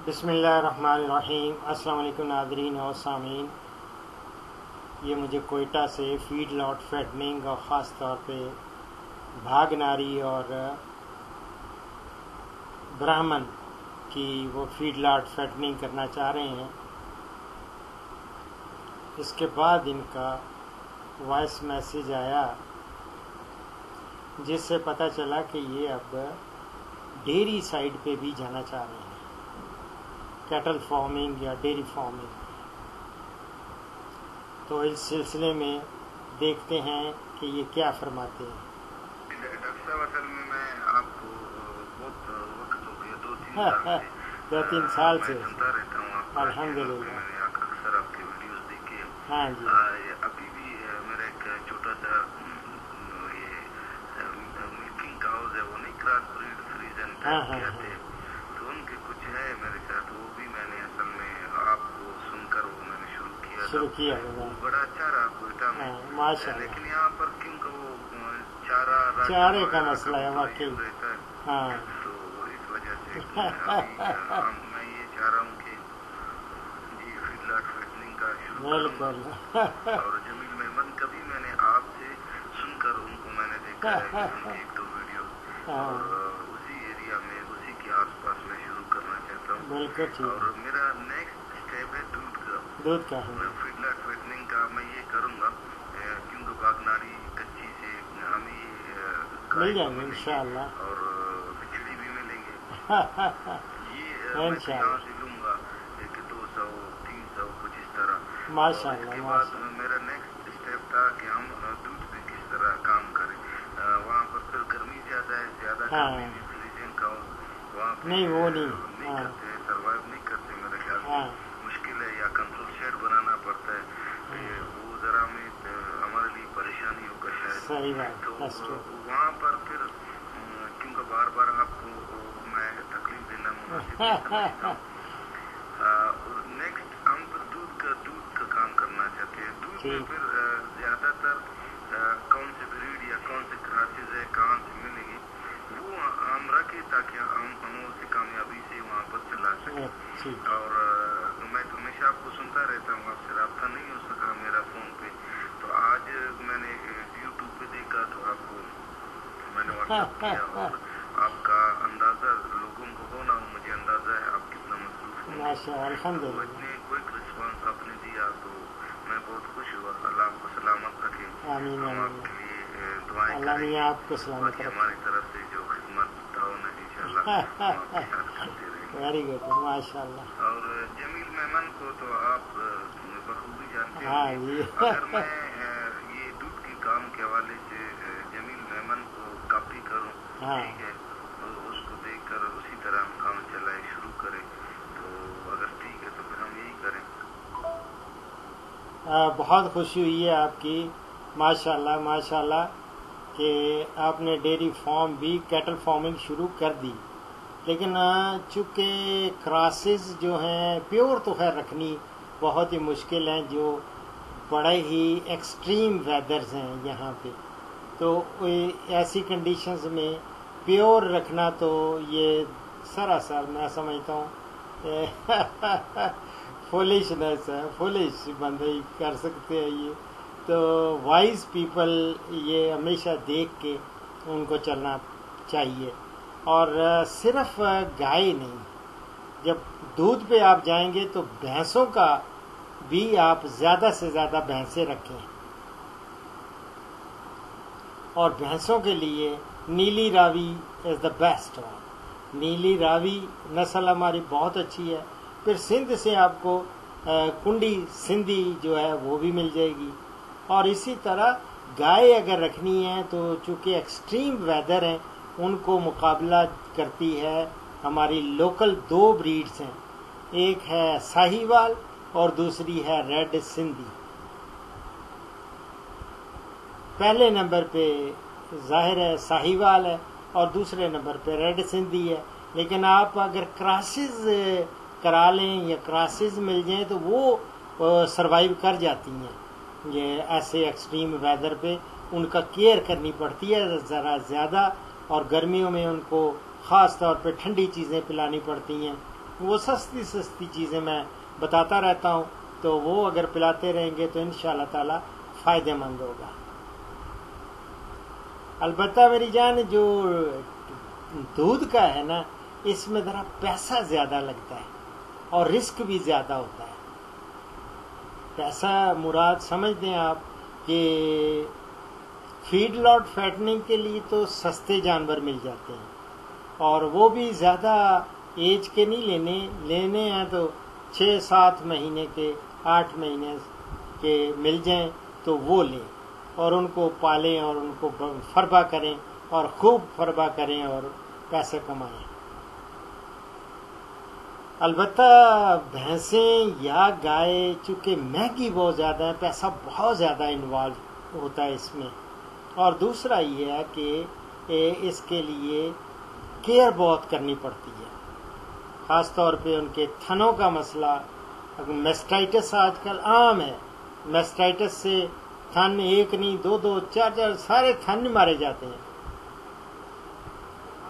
بسم اللہ الرحمن الرحیم۔ السلام علیکم ناظرین اور سامعین، یہ مجھے کوئٹہ سے فیڈ لاٹ فیٹننگ اور خاص طور پہ بھاگ ناری اور برہمن کی وہ فیڈ لاٹ فیٹننگ کرنا چاہ رہے ہیں۔ اس کے بعد ان کا وائس میسیج آیا جس سے پتہ چلا کہ یہ اب ڈیری سائڈ پہ بھی جانا چاہ رہے ہیں، کیٹل فارمنگ یا ڈیری فارمنگ۔ تو اس سلسلے میں دیکھتے ہیں کہ یہ کیا فرماتے ہیں۔ ڈاکٹر صاحب، اصل میں آپ کو بہت وقت ہو گیا، 2-3 سال سے سنتا رہتا ہوں آپ کا، الحمدللہ۔ میں نے اکثر آپ کی ویڈیوز دیکھی ہیں۔ ہاں جی، ابھی بھی میرا ایک چھوٹا سا یہ ملکنگ کاؤز ہے، وہ نہیں کراس بریڈ فریزن کہتے ہیں، تو ان کے کچھ ہے میرے ساتھ، وہ بھی میں نے اصل میں آپ کو سن کر وہ میں نے شروع کیا تھا۔ بڑا اچھا رہا کوئٹہ میں، ماشاء اللہ۔ لیکن یہاں پر کیونکہ وہ چارے کا مسئلہ ہے واقعی، ہاں، تو اس وجہ سے میں یہ چاہ رہا ہوں کہ جی فیڈ لاٹ فیٹننگ کا شروع کروں، اور جمیل میمن کا بھی میں نے آپ سے سن کر ان کو میں نے دیکھا ہے ان کی 1-2 ویڈیو، اور اسی ایریا میں اسی کے آس پاس میں شروع کرنا چاہتا ہوں۔ بالکل، اور میرا نیکسٹ اسٹیپ ہے دودھ کا فیڈ لاٹ فیٹننگ کا۔ میں یہ کروں گا کیونکہ باغناری کچی سے ہمیں مل جائیں گے انشاءاللہ، اور بچڑی بھی ملیں گے۔ یہ میں یہاں سے لوں گا 200-300 کچھ اس طرح۔ ماشاءاللہ۔ اس کے بعد میرا نیکسٹ اسٹیپ تھا کہ ہم دودھ پہ کس طرح کام کریں۔ وہاں پر پھر گرمی زیادہ ہے، زیادہ گرمی بھی فریزنگ کا وہاں پہ نہیں، وہ نہیں کرتے، سروائیو نہیں کرتے میرے خیال سے، مشکل ہے، یا کنٹرول شیڈ بنانا پڑتا ہے، وہ ذرا میں ہمارے لیے پریشانیوں کا شاید۔ صحیح بات، تو وہاں پر پھر کیونکہ بار بار آپ کو میں تکلیف دینا مناسب نہیں سمجھتا ہوں، اور نیکسٹ ہم پھر دودھ کا کام کرنا چاہتے ہیں۔ دودھ میں پھر زیادہ تر کون سے بریڈ یا کون سے کراسز ہے، کہاں سے ملیں گے، وہ ہم رکھیں تاکہ ہم اسے کامیابی سے وہاں پر چلا سکیں۔ اور میں ہمیشہ آپ کو سنتا رہتا ہوں، آپ سے رابطہ نہیں ہو سکا میرا فون پہ، تو آج میں نے یوٹیوب پہ دیکھا تو آپ کو میں نے واٹس ایپ کیا، اور آپ کا اندازہ لوگوں کو ہونا، مجھے اندازہ ہے آپ کتنا مصروف ہوں، الحمدللہ۔ اتنے کوئک رسپانس آپ نے دیا تو میں بہت خوش ہوا۔ اللہ آپ کو سلامت رکھے، ہم آپ کے لیے دعائیں کریں گے، باقی ہماری طرف سے جو خدمت تعاون ہے انشاءاللہ ہم آپ کے ساتھ کرتے رہیں گے۔ ویری گڈ، ماشاء اللہ۔ اور جمیل میمن کو تو آپ بخوبی جانتے ہیں۔ اگر میں یہ دودھ کے کام کے حوالے سے جمیل میمن کو کاپی کروں، ٹھیک ہے، اس کو دیکھ کر اسی طرح ہم کام چلائے شروع کریں، تو اگر ٹھیک ہے تو پھر ہم یہی کریں۔ بہت خوشی ہوئی ہے آپ کی، ماشاء اللہ ماشاء اللہ، کہ آپ نے ڈیری فارم بھی کیٹل فارمنگ شروع کر دی، لیکن چونکہ کراسز جو ہیں پیور تو خیر رکھنی بہت ہی مشکل ہیں، جو بڑے ہی ایکسٹریم ویدرز ہیں یہاں پہ، تو ایسی کنڈیشنز میں پیور رکھنا تو یہ سراسر میں سمجھتا ہوں فولشنس ہے، فولش بندے ہی کر سکتے ہیں یہ، تو وائز پیپل یہ ہمیشہ دیکھ کے ان کو چلنا چاہیے۔ اور صرف گائے نہیں، جب دودھ پہ آپ جائیں گے تو بھینسوں کا بھی آپ زیادہ سے زیادہ بھینسیں رکھیں، اور بھینسوں کے لیے نیلی راوی از دا بیسٹ ون۔ نیلی راوی نسل ہماری بہت اچھی ہے، پھر سندھ سے آپ کو کنڈی سندھی جو ہے وہ بھی مل جائے گی، اور اسی طرح گائے اگر رکھنی ہے تو چونکہ ایکسٹریم ویدر ہیں ان کو مقابلہ کرتی ہے ہماری لوکل 2 بریڈز ہیں، ایک ہے ساہیوال اور دوسری ہے ریڈ سندھی۔ پہلے نمبر پہ ظاہر ہے ساہیوال ہے اور دوسرے نمبر پہ ریڈ سندھی ہے، لیکن آپ اگر کراسز کرا لیں یا کراسز مل جائیں تو وہ سروائیو کر جاتی ہیں یہ ایسے ایکسٹریم ویدر پہ، ان کا کیئر کرنی پڑتی ہے ذرا زیادہ، اور گرمیوں میں ان کو خاص طور پہ ٹھنڈی چیزیں پلانی پڑتی ہیں، وہ سستی سستی چیزیں میں بتاتا رہتا ہوں، تو وہ اگر پلاتے رہیں گے تو انشاءاللہ تعالی فائدہ مند ہوگا۔ البتہ میری جان جو دودھ کا ہے نا، اس میں ذرا پیسہ زیادہ لگتا ہے اور رسک بھی زیادہ ہوتا ہے۔ پیسہ مراد سمجھ دیں آپ کہ فیڈ لاٹ فیٹنگ کے لیے تو سستے جانور مل جاتے ہیں، اور وہ بھی زیادہ ایج کے نہیں لینے ہیں، تو 6-7 مہینے کے 8 مہینے کے مل جائیں تو وہ لیں، اور ان کو پالیں اور ان کو فربا کریں، اور خوب فربا کریں اور پیسے کمائیں۔ البتہ بھینسیں یا گائے چونکہ مہنگی بہت زیادہ ہے، پیسہ بہت زیادہ انوالو ہوتا ہے اس میں، اور دوسرا یہ ہے کہ اس کے لیے کیئر بہت کرنی پڑتی ہے، خاص طور پہ ان کے تھنوں کا مسئلہ۔ میسٹائٹس آج کل عام ہے، میسٹائٹس سے تھن ایک نہیں 2 4 سارے تھن مارے جاتے ہیں،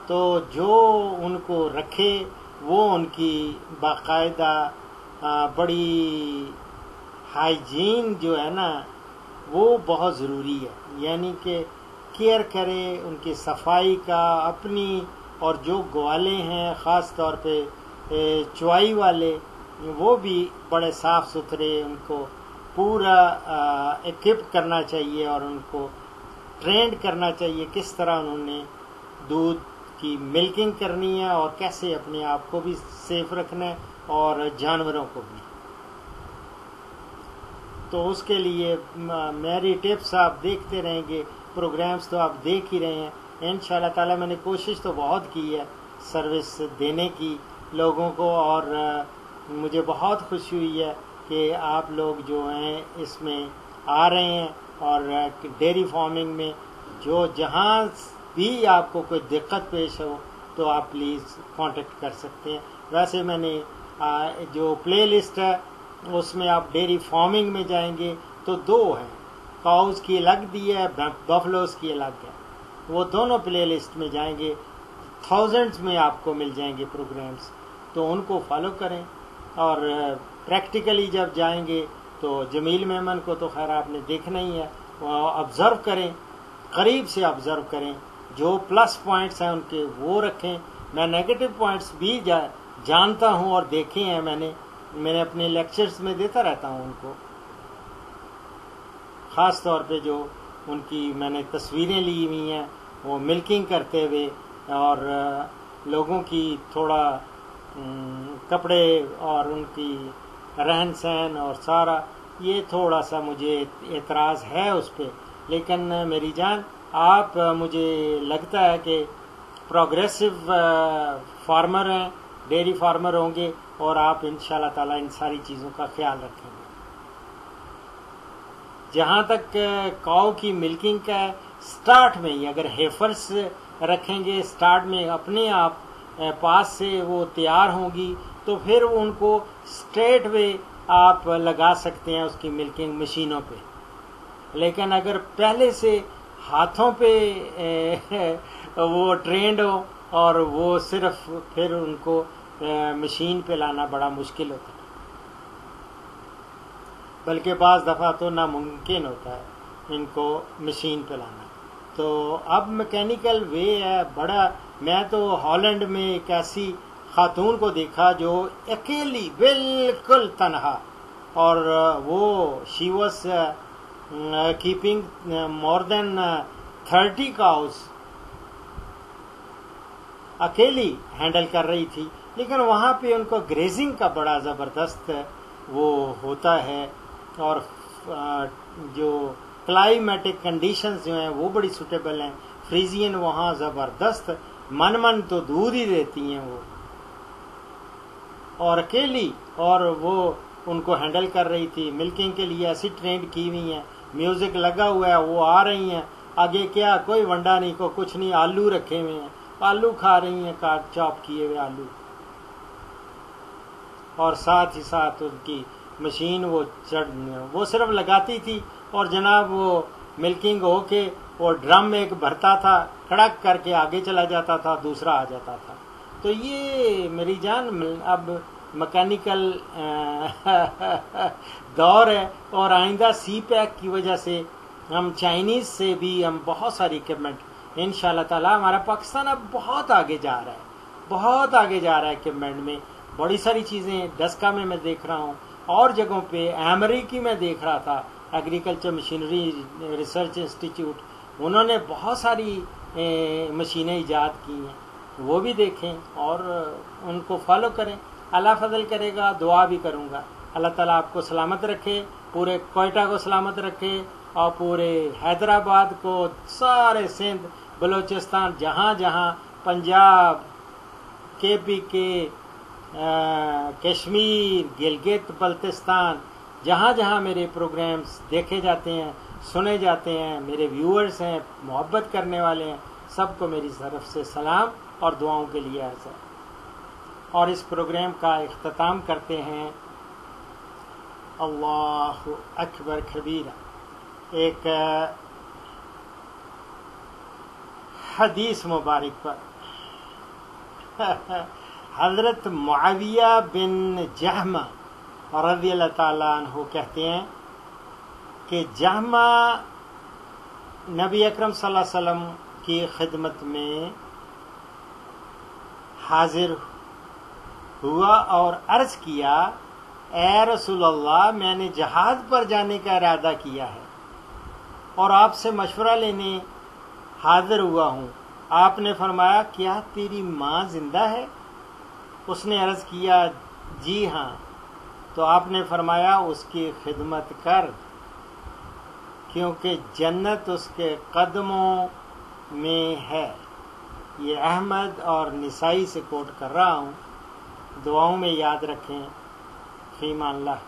تو جو ان کو رکھے وہ ان کی باقاعدہ بڑی ہائیجین جو ہے نا وہ بہت ضروری ہے، یعنی کہ کیئر کرے ان کی صفائی کا اپنی، اور جو گوالے ہیں خاص طور پہ چوائی والے وہ بھی بڑے صاف ستھرے، ان کو پورا ایکوپ کرنا چاہیے اور ان کو ٹرینڈ کرنا چاہیے کس طرح انہوں نے دودھ کی ملکنگ کرنی ہے اور کیسے اپنے آپ کو بھی سیف رکھنا ہے اور جانوروں کو بھی۔ تو اس کے لیے میری ٹپس آپ دیکھتے رہیں گے، پروگرامز تو آپ دیکھ ہی رہے ہیں۔ انشاءاللہ تعالی میں نے کوشش تو بہت کی ہے سروس دینے کی لوگوں کو، اور مجھے بہت خوشی ہوئی ہے کہ آپ لوگ جو ہیں اس میں آ رہے ہیں، اور ڈیری فارمنگ میں جو جہاں بھی آپ کو کوئی دقت پیش ہو تو آپ پلیز کانٹیکٹ کر سکتے ہیں۔ ویسے میں نے جو پلے لسٹ ہے اس میں آپ ڈیری فارمنگ میں جائیں گے تو 2 ہیں، کاؤز کی الگ دی ہے، بفلوز کی الگ ہے، وہ دونوں پلے لسٹ میں جائیں گے، تھاؤزنڈز میں آپ کو مل جائیں گے پروگرامز، تو ان کو فالو کریں۔ اور پریکٹیکلی جب جائیں گے تو جمیل میمن کو تو خیر آپ نے دیکھنا ہی ہے، آبزرو کریں، قریب سے آبزرو کریں، جو پلس پوائنٹس ہیں ان کے وہ رکھیں۔ میں نیگیٹو پوائنٹس بھی جانتا ہوں اور دیکھے ہیں، میں نے اپنے لیکچرز میں دیتا رہتا ہوں ان کو، خاص طور پہ جو ان کی میں نے تصویریں لی ہوئی ہیں وہ ملکنگ کرتے ہوئے، اور لوگوں کی تھوڑا کپڑے اور ان کی رہن سہن اور سارا، یہ تھوڑا سا مجھے اعتراض ہے اس پہ، لیکن میری جان آپ مجھے لگتا ہے کہ پروگریسو فارمر ہیں، ڈیری فارمر ہوں گے، اور آپ انشاءاللہ تعالی ان ساری چیزوں کا خیال رکھیں گے۔ جہاں تک کاؤ کی ملکنگ کا ہے، سٹارٹ میں ہی اگر ہیفرس رکھیں گے سٹارٹ میں اپنے آپ پاس سے وہ تیار ہوں گی، تو پھر ان کو اسٹریٹ وے آپ لگا سکتے ہیں اس کی ملکنگ مشینوں پہ۔ لیکن اگر پہلے سے ہاتھوں پہ وہ ٹرینڈ ہو اور وہ صرف پھر ان کو مشین پہ لانا بڑا مشکل ہوتا ہے، بلکہ بعض دفعہ تو ناممکن ہوتا ہے ان کو مشین پہ لانا۔ تو اب میکینیکل وے ہے بڑا۔ میں تو ہالینڈ میں ایک ایسی خاتون کو دیکھا جو اکیلی بالکل تنہا، اور وہ she was keeping more than 30 cows, اکیلی ہینڈل کر رہی تھی، لیکن وہاں پہ ان کو گریزنگ کا بڑا زبردست وہ ہوتا ہے، اور جو کلائمیٹک کنڈیشنز جو ہیں وہ بڑی سوٹیبل ہیں، فریزین وہاں زبردست، من تو دور ہی رہتی ہیں وہ، اور اکیلی، اور وہ ان کو ہینڈل کر رہی تھی۔ ملکنگ کے لیے ایسی ٹرینڈ کی ہوئی ہیں، میوزک لگا ہوا ہے، وہ آ رہی ہیں آگے، کیا کوئی ونڈا نہیں، کو کچھ نہیں، آلو رکھے ہوئے ہیں، آلو کھا رہی ہیں، کاٹ چاپ کیے ہوئے آلو، اور ساتھ ہی ساتھ ان کی مشین وہ صرف لگاتی تھی، اور جناب وہ ملکنگ ہو کے وہ ڈرم ایک بھرتا تھا، کھڑک کر کے آگے چلا جاتا تھا، دوسرا آ جاتا تھا، تو یہ میری جان اب مکینیکل دور ہے، اور آئندہ سی پیک کی وجہ سے ہم چائنیز سے بھی ہم بہت ساری اکوپمنٹ ان شاء اللہ تعالیٰ، ہمارا پاکستان اب بہت آگے جا رہا ہے، بہت آگے جا رہا ہے اکوپمنٹ میں، بڑی ساری چیزیں ڈسکا میں دیکھ رہا ہوں، اور جگہوں پہ امریکی میں دیکھ رہا تھا ایگریکلچر مشینری ریسرچ انسٹیٹیوٹ، انہوں نے بہت ساری مشینیں ایجاد کی ہیں، وہ بھی دیکھیں اور ان کو فالو کریں۔ اللہ فضل کرے گا، دعا بھی کروں گا، اللہ تعالیٰ آپ کو سلامت رکھے، پورے کوئٹہ کو سلامت رکھے، اور پورے حیدرآباد کو، سارے سندھ، بلوچستان، جہاں جہاں، پنجاب، کے کشمیر، گلگت بلتستان، جہاں جہاں میرے پروگرامز دیکھے جاتے ہیں، سنے جاتے ہیں، میرے ویورز ہیں، محبت کرنے والے ہیں، سب کو میری طرف سے سلام اور دعاؤں کے لیے عرض ہے۔ اور اس پروگرام کا اختتام کرتے ہیں اللہ اکبر کبیرہ، ایک حدیث مبارک پر۔ حضرت معاویہ بن جہمہ رضی اللہ تعالیٰ عنہ کہتے ہیں کہ جہمہ نبی اکرم صلی اللہ علیہ وسلم کی خدمت میں حاضر ہوا اور عرض کیا، اے رسول اللہ، میں نے جہاد پر جانے کا ارادہ کیا ہے اور آپ سے مشورہ لینے حاضر ہوا ہوں۔ آپ نے فرمایا، کیا تیری ماں زندہ ہے؟ اس نے عرض کیا، جی ہاں۔ تو آپ نے فرمایا، اس کی خدمت کر، کیونکہ جنت اس کے قدموں میں ہے۔ یہ احمد اور نسائی سے کوٹ کر رہا ہوں، دعاؤں میں یاد رکھیں۔ فی امان اللہ۔